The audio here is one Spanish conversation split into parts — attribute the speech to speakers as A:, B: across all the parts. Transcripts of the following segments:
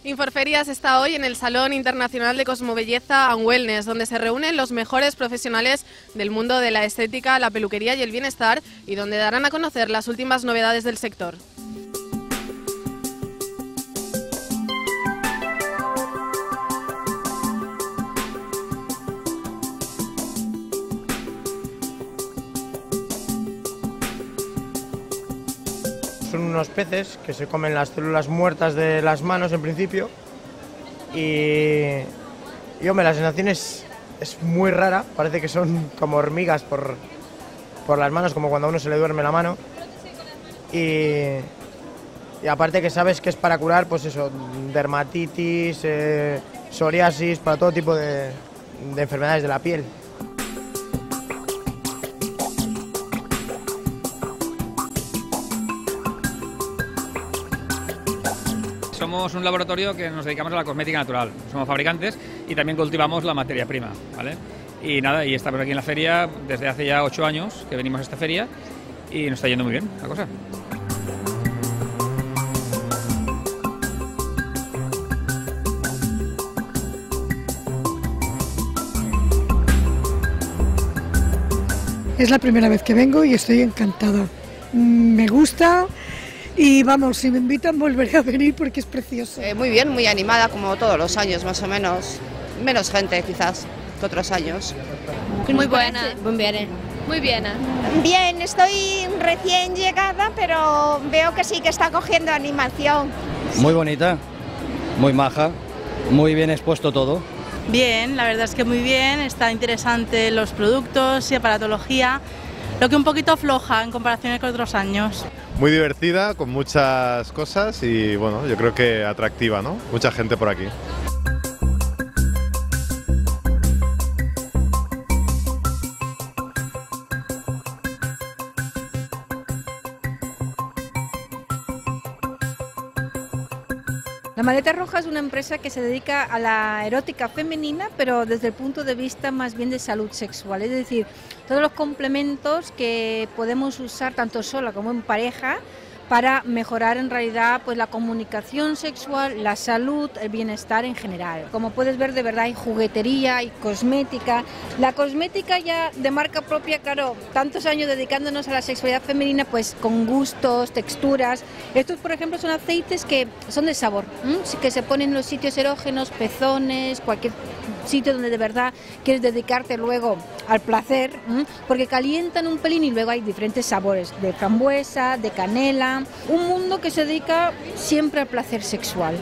A: Inforferias está hoy en el Salón Internacional de Cosmobelleza and Wellness, donde se reúnen los mejores profesionales del mundo de la estética, la peluquería y el bienestar, y donde darán a conocer las últimas novedades del sector.
B: Son unos peces que se comen las células muertas de las manos en principio y hombre, la sensación es muy rara, parece que son como hormigas por las manos, como cuando a uno se le duerme la mano y aparte que sabes que es para curar, pues eso, dermatitis, psoriasis, para todo tipo de enfermedades de la piel.
C: Somos un laboratorio que nos dedicamos a la cosmética natural, somos fabricantes y también cultivamos la materia prima, ¿vale? Y nada, y estamos aquí en la feria desde hace ya 8 años que venimos a esta feria y nos está yendo muy bien la cosa.
D: Es la primera vez que vengo y estoy encantada. Me gusta. Y vamos, si me invitan volveré a venir porque es precioso.
E: Muy bien, muy animada como todos los años más o menos. Menos gente quizás que otros años.
F: Muy buena. Muy bien.
G: Bien, estoy recién llegada, pero veo que sí que está cogiendo animación.
H: Muy bonita, muy maja, muy bien expuesto todo.
I: Bien, la verdad es que muy bien, está interesante los productos y aparatología, lo que un poquito floja en comparación con otros años.
J: Muy divertida, con muchas cosas y bueno, yo creo que atractiva, ¿no? Mucha gente por aquí.
F: La Maleta Roja es una empresa que se dedica a la erótica femenina, pero desde el punto de vista más bien de salud sexual, es decir, todos los complementos que podemos usar tanto sola como en pareja para mejorar en realidad pues la comunicación sexual, la salud, el bienestar en general. Como puedes ver, de verdad hay juguetería, hay cosmética. La cosmética ya de marca propia, claro, tantos años dedicándonos a la sexualidad femenina, pues con gustos, texturas. Estos, por ejemplo, son aceites que son de sabor, que se ponen en los sitios erógenos, pezones, cualquier sitio donde de verdad quieres dedicarte luego al placer, porque calientan un pelín y luego hay diferentes sabores, de frambuesa, de canela. Un mundo que se dedica siempre al placer sexual.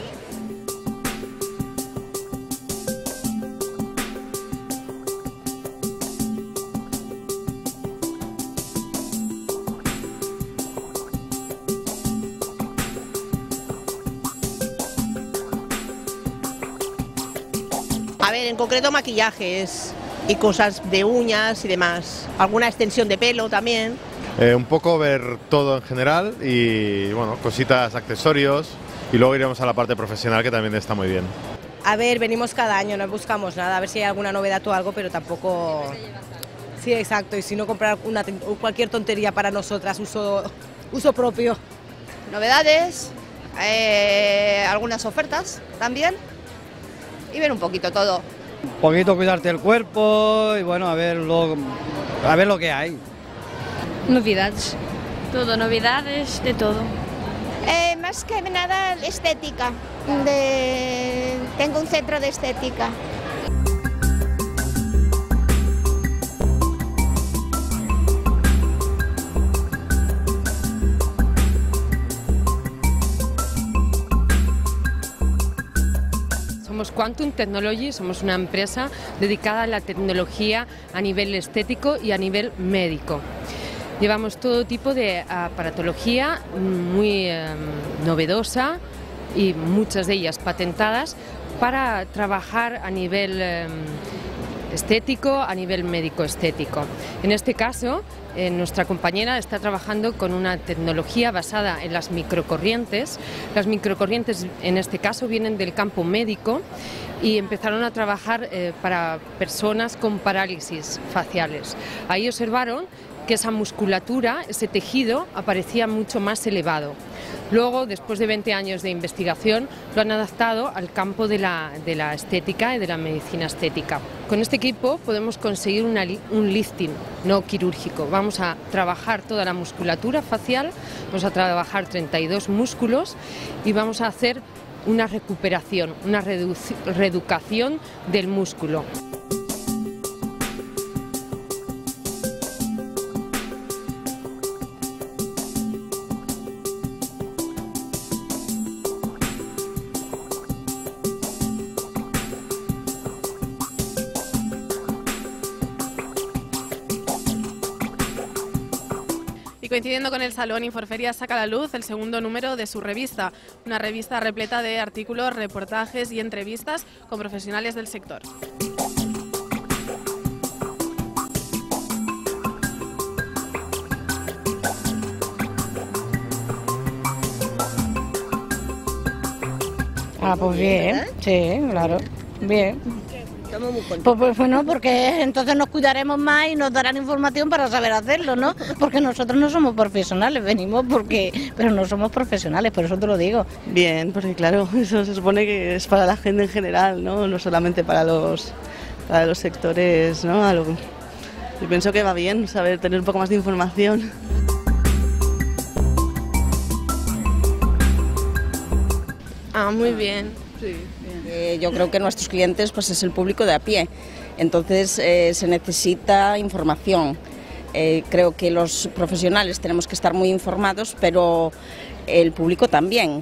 E: A ver, en concreto maquillajes y cosas de uñas y demás. Alguna extensión de pelo también.
J: Un poco ver todo en general y bueno, cositas, accesorios y luego iremos a la parte profesional que también está muy bien.
E: A ver, venimos cada año, no buscamos nada, a ver si hay alguna novedad o algo, pero tampoco... Sí, exacto, y si no comprar cualquier tontería para nosotras, uso propio. Novedades, algunas ofertas también y ver un poquito todo.
H: Un poquito cuidarte el cuerpo y bueno, a ver lo que hay.
F: Novedades. Todo, novedades de todo.
G: Más que nada estética. Tengo un centro de estética.
K: Somos Quantum Technology, somos una empresa dedicada a la tecnología a nivel estético y a nivel médico. Llevamos todo tipo de aparatología muy novedosa y muchas de ellas patentadas para trabajar a nivel estético, a nivel médico-estético. En este caso, nuestra compañera está trabajando con una tecnología basada en las microcorrientes. Las microcorrientes, en este caso, vienen del campo médico y empezaron a trabajar para personas con parálisis faciales. Ahí observaron que esa musculatura, ese tejido, aparecía mucho más elevado. Luego, después de 20 años de investigación, lo han adaptado al campo de la estética y de la medicina estética. Con este equipo podemos conseguir un lifting no quirúrgico. Vamos a trabajar toda la musculatura facial, vamos a trabajar 32 músculos y vamos a hacer una recuperación, una reeducación del músculo.
A: Y coincidiendo con el Salón Inforferia saca a la luz el segundo número de su revista, una revista repleta de artículos, reportajes y entrevistas con profesionales del sector.
L: Ah, pues bien, sí, claro, bien. Pues bueno, porque entonces nos cuidaremos más y nos darán información para saber hacerlo, ¿no? Porque nosotros no somos profesionales, venimos pero no somos profesionales, por eso te lo digo.
M: Bien, porque claro, eso se supone que es para la gente en general, ¿no? No solamente para los sectores, ¿no? Yo pienso que va bien tener un poco más de información.
N: Ah, muy bien. Sí, bien. Yo creo que nuestros clientes pues es el público de a pie, entonces se necesita información. Creo que los profesionales tenemos que estar muy informados, pero el público también.